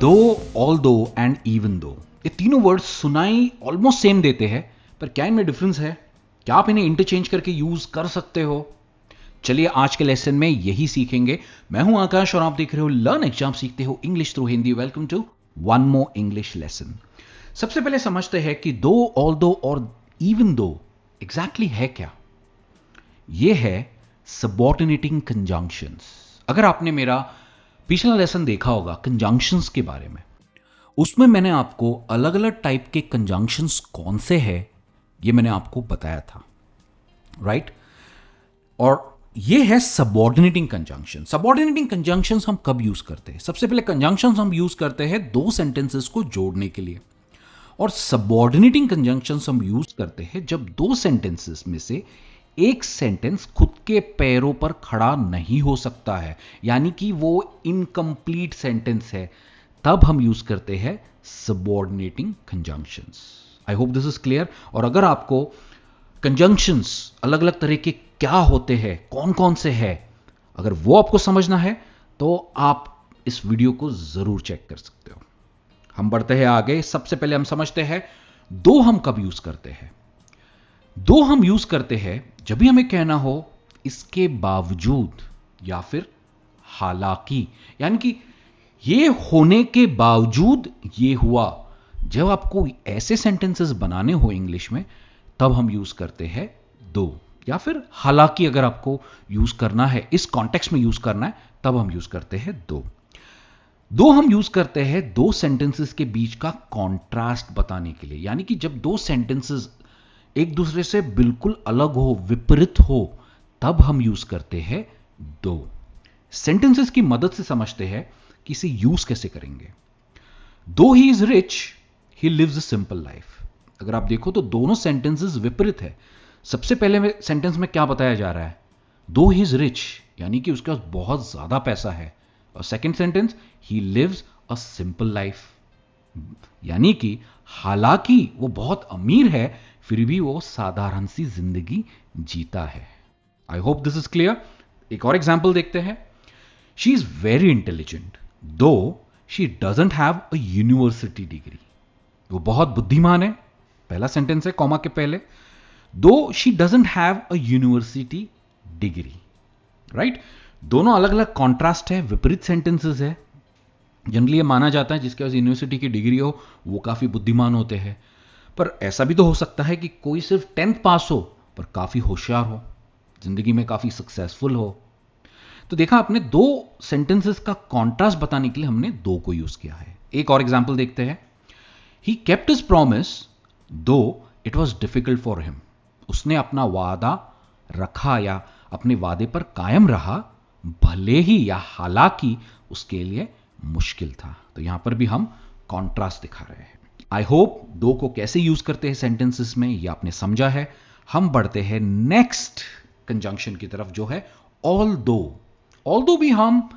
दो, ऑल दो and even though, ये तीनों वर्ड्स सुनाई ऑलमोस्ट सेम देते हैं, पर क्या इनमें डिफरेंस है? क्या आप इन्हें इंटरचेंज करके यूज कर सकते हो? चलिए आज के लेसन में यही सीखेंगे। मैं हूं आकाश और आप देख रहे हो लर्न एग्जाम, सीखते हो English through Hindi. Welcome to one more English lesson. सबसे पहले समझते हैं कि दो, ऑल दो और इवन दो एग्जैक्टली है क्या। यह है सबऑर्डिनेटिंग कंजंक्शंस। अगर आपने मेरा पिछला लेसन देखा होगा कंजंक्शंस के बारे में, उसमें मैंने आपको अलग अलग टाइप के कंजंक्शंस कौन से हैं ये मैंने आपको बताया था, राइट? और ये है सबऑर्डिनेटिंग कंजंक्शन। सबऑर्डिनेटिंग कंजंक्शंस हम कब यूज करते हैं? सबसे पहले कंजंक्शंस हम यूज करते हैं दो सेंटेंसेस को जोड़ने के लिए, और सबऑर्डिनेटिंग कंजंक्शंस हम यूज करते हैं जब दो सेंटेंसेस में से एक सेंटेंस खुद के पैरों पर खड़ा नहीं हो सकता है, यानी कि वो इनकम्प्लीट सेंटेंस है, तब हम यूज करते हैं subordinating conjunctions. I hope this is clear. और अगर आपको कंजंक्शंस अलग अलग तरह के क्या होते हैं, कौन कौन से हैं, अगर वो आपको समझना है तो आप इस वीडियो को जरूर चेक कर सकते हो। हम बढ़ते हैं आगे। सबसे पहले हम समझते हैं दो हम कब यूज करते हैं। दो हम यूज करते हैं जब भी हमें कहना हो इसके बावजूद या फिर हालांकि, यानी कि ये होने के बावजूद ये हुआ। जब आपको ऐसे सेंटेंसेस बनाने हो इंग्लिश में, तब हम यूज करते हैं दो, या फिर हालांकि अगर आपको यूज करना है, इस कॉन्टेक्स्ट में यूज करना है, तब हम यूज करते हैं दो। दो हम यूज करते हैं दो सेंटेंसेस के बीच का कॉन्ट्रास्ट बताने के लिए, यानी कि जब दो सेंटेंसेस एक दूसरे से बिल्कुल अलग हो, विपरीत हो, तब हम यूज करते हैं दो। सेंटेंसेस की मदद से समझते हैं कि इसे यूज कैसे करेंगे। Though he is rich, he lives a simple life. अगर आप देखो तो दोनों सेंटेंसेस विपरीत है। सबसे पहले सेंटेंस में क्या बताया जा रहा है? दो ही इज रिच, यानी कि उसके पास बहुत ज्यादा पैसा है। और second sentence, he lives a simple life, यानी कि हालांकि वो बहुत अमीर है, फिर भी वो साधारण सी जिंदगी जीता है। I hope this is clear. एक और एग्जाम्पल देखते हैं। शी इज वेरी इंटेलिजेंट दो she doesn't have a university degree. वो बहुत बुद्धिमान है, पहला सेंटेंस है कॉमा के पहले, दो she doesn't have a university degree, right? दोनों अलग अलग कॉन्ट्रास्ट है, विपरीत सेंटेंसेस है। जनरली ये माना जाता है जिसके पास यूनिवर्सिटी की डिग्री हो वो काफी बुद्धिमान होते हैं, पर ऐसा भी तो हो सकता है कि कोई सिर्फ 10th पास हो पर काफी होशियार हो, जिंदगी में काफी सक्सेसफुल हो। तो देखा आपने, दो सेंटेंसेस का कॉन्ट्रास्ट बताने के लिए हमने दो को यूज किया है। एक और एग्जांपल देखते हैं। ही केप्ट हिज प्रॉमिस दो it was difficult for him. उसने अपना वादा रखा या अपने वादे पर कायम रहा, भले ही या हालांकि उसके लिए मुश्किल था। तो यहां पर भी हम कॉन्ट्रास्ट दिखा रहे हैं। आई होप दो को कैसे यूज करते हैं सेंटेंसेस में ये आपने समझा है। हम बढ़ते हैं नेक्स्ट कंजंक्शन की तरफ, जो है ऑल दो। ऑल दो भी हम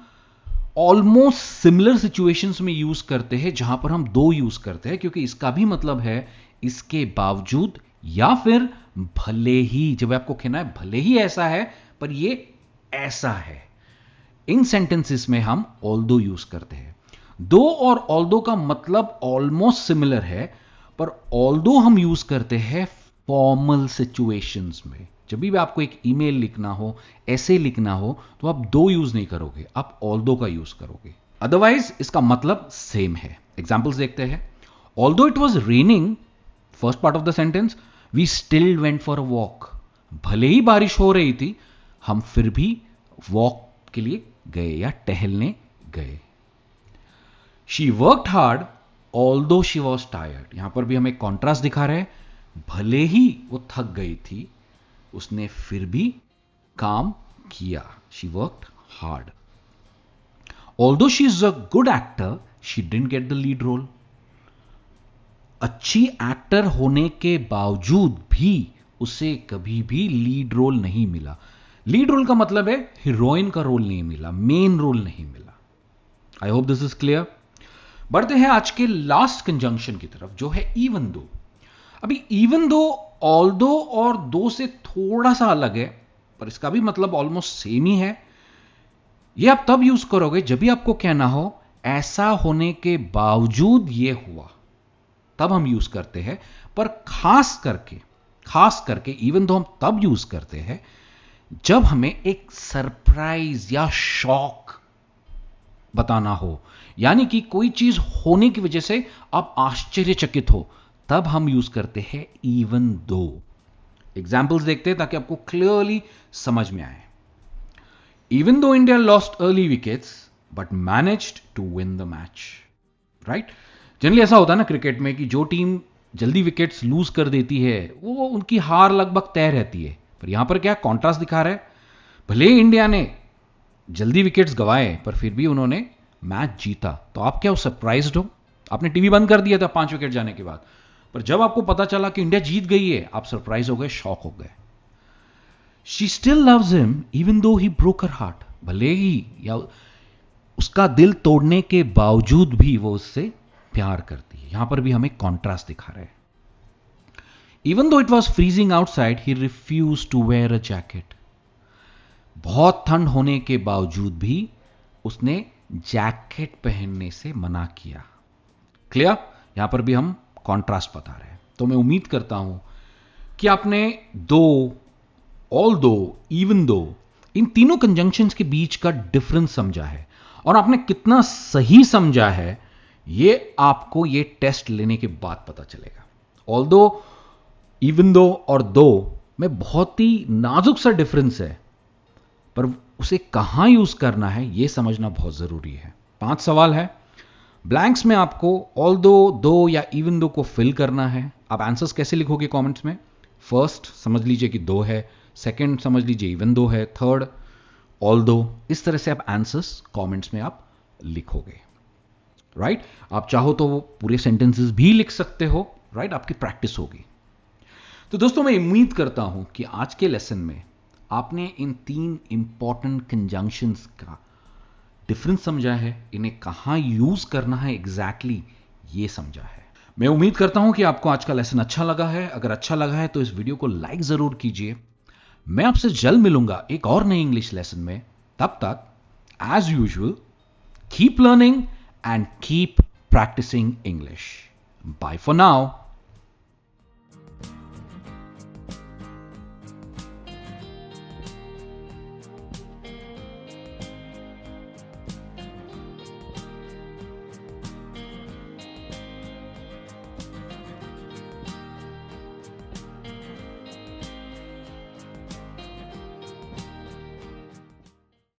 ऑलमोस्ट सिमिलर सिचुएशंस में यूज करते हैं, जहां पर हम दो यूज करते हैं, क्योंकि इसका भी मतलब है इसके बावजूद या फिर भले ही। जब आपको कहना है भले ही ऐसा है पर ये ऐसा है, इन सेंटेंसेस में हम ऑल दो यूज करते हैं। दो और ऑल दो का मतलब ऑलमोस्ट सिमिलर है, पर ऑल दो हम यूज करते हैं फॉर्मल सिचुएशंस में। जब भी आपको एक ईमेल लिखना हो, ऐसे लिखना हो, तो आप दो यूज नहीं करोगे, आप ऑल दो का यूज करोगे। अदरवाइज इसका मतलब सेम है। एग्जांपल्स देखते हैं। Although it was raining, first part of the sentence, we still went for a walk. भले ही बारिश हो रही थी, हम फिर भी वॉक के लिए गए या टहलने गए। She worked hard although she was tired. यहां पर भी हम एक कॉन्ट्रास्ट दिखा रहे हैं। भले ही वो थक गई थी, उसने फिर भी काम किया। She worked hard. Although she is a good actor, she didn't get the lead role. अच्छी एक्टर होने के बावजूद भी उसे कभी भी लीड रोल नहीं मिला। लीड रोल का मतलब है हीरोइन का रोल नहीं मिला, मेन रोल नहीं मिला। I hope this is clear. बढ़ते हैं आज के लास्ट कंजंक्शन की तरफ, जो है इवन दो। अभी इवन दो ऑल दो और दो से थोड़ा सा अलग है, पर इसका भी मतलब ऑलमोस्ट सेम ही है। ये आप तब यूज करोगे जब भी आपको कहना हो ऐसा होने के बावजूद ये हुआ, तब हम यूज करते हैं। पर खास करके इवन दो हम तब यूज करते हैं जब हमें एक सरप्राइज या शॉक बताना हो, यानी कि कोई चीज होने की वजह से आप आश्चर्यचकित हो, तब हम यूज करते हैं इवन दो। एग्जाम्पल्स देखते हैं ताकि आपको क्लियरली समझ में आए। Even though India lost early wickets but managed to win the match, right. Generally ऐसा होता है ना क्रिकेट में कि जो टीम जल्दी विकेट्स लूज कर देती है वो उनकी हार लगभग तय रहती है। पर यहां पर क्या कॉन्ट्रास्ट दिखा रहा है, भले इंडिया ने जल्दी विकेट्स गवाए पर फिर भी उन्होंने मैच जीता। तो आप क्या सरप्राइज्ड हो? आपने टीवी बंद कर दिया था 5 विकेट जाने के बाद, पर जब आपको पता चला कि इंडिया जीत गई है, आप सरप्राइज हो गए, शॉक हो गए। She still loves him even though he broke her heart, भले ही या उसका दिल तोड़ने के बावजूद भी वो उससे प्यार करती है। यहां पर भी हमें कॉन्ट्रास्ट दिखा रहे हैं। Even though it was freezing outside he refused to wear a jacket, बहुत ठंड होने के बावजूद भी उसने जैकेट पहनने से मना किया। क्लियर? यहां पर भी हम कॉन्ट्रास्ट बता रहे हैं। तो मैं उम्मीद करता हूं कि आपने दो, ऑल दो, इवन दो, इन तीनों कंजंक्शंस के बीच का डिफरेंस समझा है, और आपने कितना सही समझा है ये आपको ये टेस्ट लेने के बाद पता चलेगा। ऑल दो, इवन दो और दो में बहुत ही नाजुक सा डिफरेंस है, पर उसे कहां यूज करना है यह समझना बहुत जरूरी है। 5 सवाल है, ब्लैंक्स में आपको ऑल दो या इवन दो को फिल करना है। आप आंसर्स कैसे लिखोगे कमेंट्स में? फर्स्ट समझ लीजिए कि दो है, सेकंड समझ लीजिए इवन दो है, थर्ड ऑल दो। इस तरह से आप आंसर्स कमेंट्स में आप लिखोगे, राइट। आप चाहो तो वो पूरे सेंटेंसेस भी लिख सकते हो, राइट। आपकी प्रैक्टिस होगी। तो दोस्तों मैं उम्मीद करता हूं कि आज के लेसन में आपने इन 3 इंपॉर्टेंट कंजंक्शंस का डिफरेंस समझा है, इन्हें कहां यूज करना है एग्जैक्टली ये समझा है। मैं उम्मीद करता हूं कि आपको आज का लेसन अच्छा लगा है। अगर अच्छा लगा है तो इस वीडियो को लाइक जरूर कीजिए। मैं आपसे जल्द मिलूंगा एक और नई इंग्लिश लेसन में। तब तक as usual keep learning and keep practising English. Bye for now.